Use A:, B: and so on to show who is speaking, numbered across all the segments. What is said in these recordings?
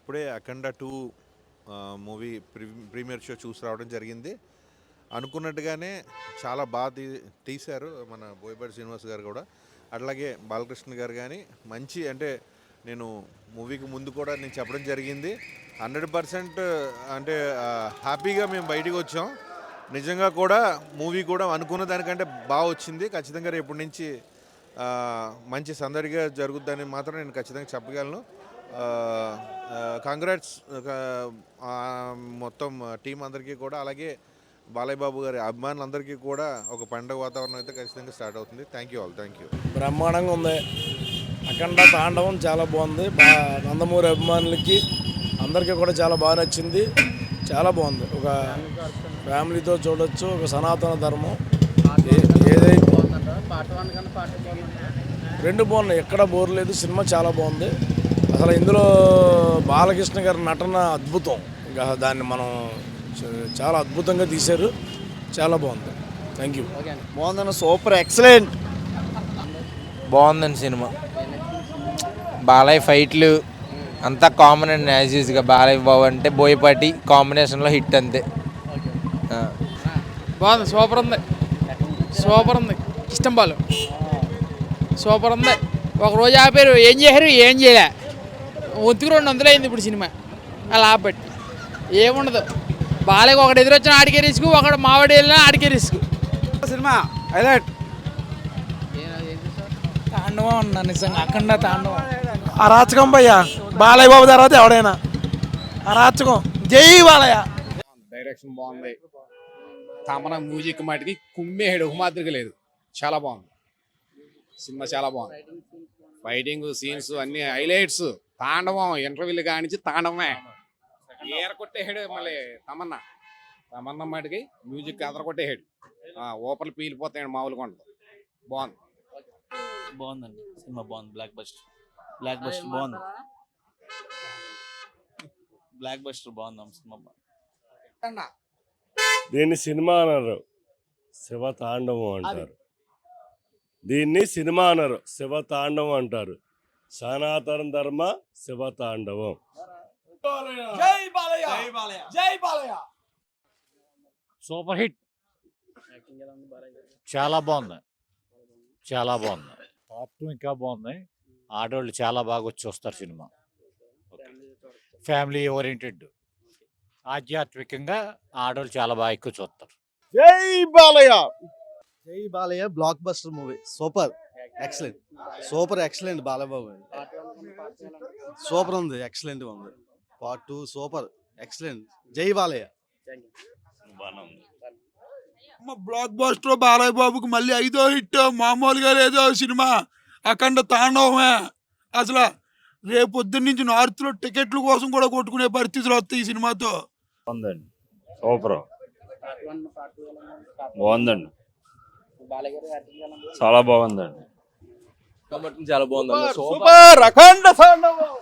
A: ఇప్పుడే అఖండ 2 movie premiere show చూసి రావడం జరిగింది. అనుకున్నట్టుగానే చాలా బాగా తీశారు మన బోయపాటి శ్రీనివాస్ గారు కూడా, అట్లాగే బాలకృష్ణ గారు కానీ. మంచి అంటే నేను మూవీకి ముందు కూడా నేను చెప్పడం జరిగింది, 100% అంటే హ్యాపీగా మేము బయటికి వచ్చాం. నిజంగా కూడా మూవీ కూడా అనుకున్న దానికంటే బాగా వచ్చింది. ఖచ్చితంగా రేపటి నుంచి మంచి సందడిగా జరుగుద్దని మాత్రం నేను ఖచ్చితంగా చెప్పగలను. కంగ్రాట్స్ మొత్తం టీం అందరికీ కూడా, అలాగే బాలయ్య బాబు గారి అభిమానులందరికీ కూడా ఒక పండుగ వాతావరణం అయితే ఖచ్చితంగా స్టార్ట్ అవుతుంది. Thank you all. Thank you.
B: బ్రహ్మాండంగా ఉంది. అఖండ తాండవం చాలా బాగుంది. నందమూరి అభిమానులకి అందరికీ కూడా చాలా బాగా నచ్చింది. చాలా బాగుంది. ఒక ఫ్యామిలీతో చూడొచ్చు. ఒక సనాతన ధర్మం ఏదైతే రెండు బాగున్నాయి, ఎక్కడ బోర్ లేదు. సినిమా చాలా బాగుంది. అసలు ఇందులో బాలకృష్ణ గారి నటన అద్భుతం. ఇంకా దాన్ని మనం చాలా అద్భుతంగా తీశారు. చాలా బాగుంది. Thank you.
C: బాగుందన్న, సూపర్, ఎక్సలెంట్.
D: బాగుందండి సినిమా. బాలయ్య ఫైట్లు అంతా కామన్ అండి, యాజ్ యూజ్గా. బాలయ్య బాబు అంటే బోయపాటి కాంబినేషన్లో హిట్ అంతే.
E: బాగుంది, సూపర్ ఉంది, సూపర్ ఉంది. ఇష్టం బాలు సూపర్ ఉంది. ఒక రోజు ఆపారు, ఏం చేశారు, ఏం చేయలే. ఒంతికి 200 అయింది ఇప్పుడు సినిమా. అలా ఆపట్టి ఏముండదు. బాలయ్య ఒకటి ఎదురొచ్చిన ఆడికే రిస్క్, ఒకడు మావాడి వెళ్ళినా ఆడికే రిస్క్.
C: Cinema highlight.
E: తాండవం అన్నా, నిజంగా అఖండ తాండవం.
B: అరాచకం భయ్యా. బాలయ్య బాబు తర్వాత ఎవడైనా అరాచకం. జై బాలయ్య.
F: డైరెక్షన్ బాగుంది. తమన మ్యూజిక్ మటుకి కుమ్మేహేడు మాదిరిగా లేదు. చాలా బాగుంది సినిమా, చాలా బాగుంది. ఫైటింగ్ సీన్స్ అన్ని హైలైట్స్. తాండవం ఇంటర్వ్యూలు కానించి తాండవమే కొట్టేహాడు. మళ్ళీ తమన్నా మటుకి మ్యూజిక్ అదర కొట్టేహాడు. ఓపర్లు పీలిపోతాడు, మామూలుగా ఉండదు. బాగుంది.
G: బాగుందండి సినిమా, బాగుంది. బ్లాక్ బస్టర్ బాగుంది. బ్లాక్ బస్టర్ బాగుంది సినిమా.
H: దీన్ని సినిమా అనరు, శివ తాండవం అంటారు. దీన్ని సినిమా అనరు, శివ తాండవం అంటారు. సనాతన ధర్మ శివ తాండవం.
B: జై బాలయ్య, జై బాలయ్య.
I: Super hit. చాలా బాగుంది, చాలా బాగుంది. పార్ట్ 2 ఇంకా బాగుంది. ఆడవాళ్ళు చాలా బాగా వచ్చి వస్తారు సినిమా. ఫ్యామిలీ ఓరియంటెడ్, ఆధ్యాత్మికంగా ఆడవాళ్ళు చాలా బాగా ఎక్కువ చూస్తారు.
C: జై బాలయ్య, జై Balayya. Blockbuster movie, super, excellent, super, excellent. Balayya Babu super ఉంది, ఎక్సలెంట్ ఉంది. Part 2 super, excellent. జై బాలయ్య.
B: బ్లాక్ బస్టర్ బాలయ్య బాబుకి మళ్ళీ 5వ హిట్. మామూలుగా లేదో సినిమా. అఖండ తాండవమే. అసలు రేపు పొద్దున్న నుంచి నార్త్లో టికెట్ల కోసం కూడా కొట్టుకునే పరిస్థితులు వస్తాయి ఈ సినిమాతో.
H: బాగుందండి, సూపర్, బాగుందండి, చాలా బాగుందండి.
G: చాలా బాగుంది.
C: సూపర్, అఖండ తాండవం.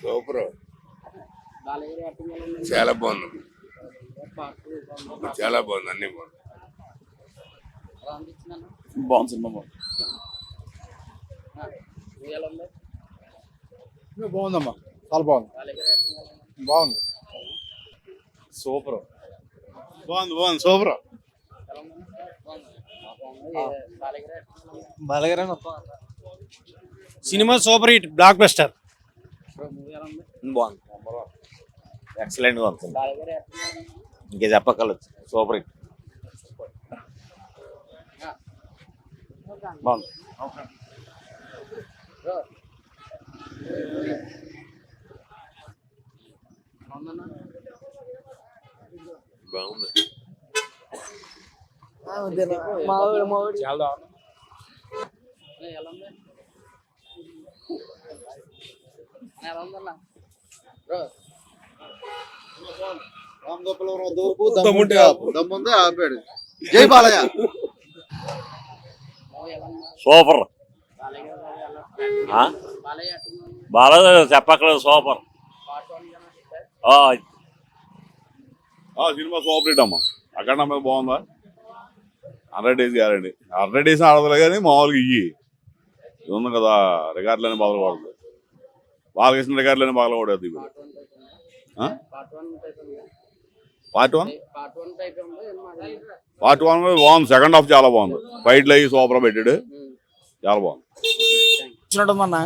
H: సూపర్, చాలా బాగుంది, చాలా బాగుంది, అన్ని బాగుంది.
G: బాగుంది సినిమా,
C: బాగుందమ్మా, చాలా బాగుంది, బాగుంది,
H: సూపర్,
C: బాగుంది, super.
B: Cinema super hit, block buster.
D: బాగుంది, ఎక్సలెంట్గా ఉంది. ఇంకా చెప్పగలదు, సూపర్ హిట్.
H: బాగుంది. బాగుంది.
C: దమ్ముందే ఆపాడు. జై బాలయ్య.
H: సూపర్, బాగా చెప్పక్కలేదు, సూపర్. సినిమా సూపర్ హిట్ అమ్మా. అఖండ మీద బాగుందా?
J: 100 డేస్ గ్యారంటీ. 100 డేస్ ఆడదులే కానీ మామూలుగా ఇది ఉంది కదా, రికార్డులనే బాధపడదు. బాలకృష్ణ రికార్డులనే బాధపడదు ఇప్పుడు. పార్ట్ 1 బాగుంది. సెకండ్ హాఫ్ చాలా బాగుంది. ఫైట్లు అయ్యి సూపర్ పెట్టాడు, చాలా బాగుంది.
F: వచ్చినట్టుందన్న,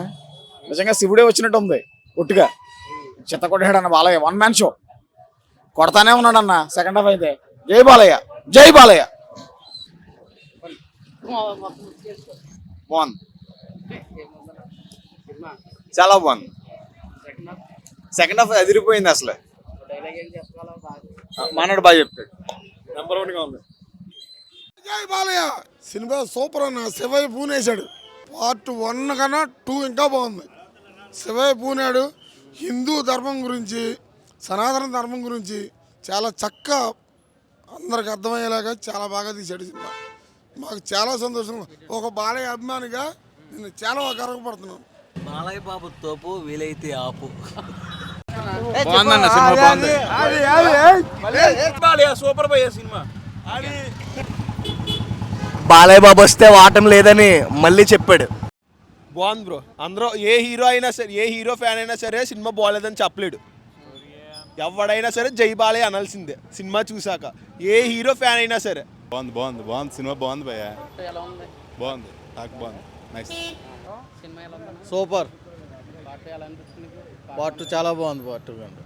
F: నిజంగా శివుడే వచ్చినట్టు ఉంది. ఒట్టుగా చెత్త కొట్టాడు అన్న బాలయ్య. 1 మ్యాన్ షో కొడతానే ఉన్నాడు అన్న. సెకండ్ హాఫ్ అయితే జై బాలయ్య, జై బాలయ్య. బాగుంది, చాలా బాగుంది. సెకండ్ హాఫ్ అదిరిపోయింది అసలు. మనోడు బాగా చెప్తాడు. నెంబర్ 1 గా ఉంది.
B: జై బాలయ్య సినిమా సూపర్ అన్న. శివయ్య పూనేశాడు. పార్ట్ 1 కన్నా 2 ఇంకా బాగుంది. శివయ్య పూనాడు. హిందూ ధర్మం గురించి, సనాతన ధర్మం గురించి చాలా చక్కగా అందరికి అర్థమయ్యేలాగా చాలా బాగా తీశాడు సినిమా. మాకు చాలా సంతోషం. ఒక బాలయ్య అభిమానిగా నేను చాలా గర్వపడుతున్నాను.
G: బాలయ్య బాబు తోపు వీలైతే ఆపు.
F: బాగుందన్న సినిమా, బాగుంది.
G: సూపర్ పోయే సినిమా.
C: బాలయ్య బాబు వస్తే వాటం లేదని మళ్ళీ చెప్పాడు.
K: బాగుంది బ్రో. అందరూ ఏ హీరో అయినా సరే, ఏ హీరో ఫ్యాన్ అయినా సరే సినిమా బాగాలేదని చెప్పలేడు. ఎవడైనా సరే జై బాలయ్య అనాల్సిందే సినిమా చూసాక, ఏ హీరో ఫ్యాన్ అయినా సరే.
J: బాగుంది బాగుంది బాగుంది సినిమా, బాగుంది భయ్య, బాగుంది. టాక్ బాగుంది, నైస్.
C: సూపర్. పార్ట్ 2 చాలా బాగుంది. పార్ట్ 2 కంటే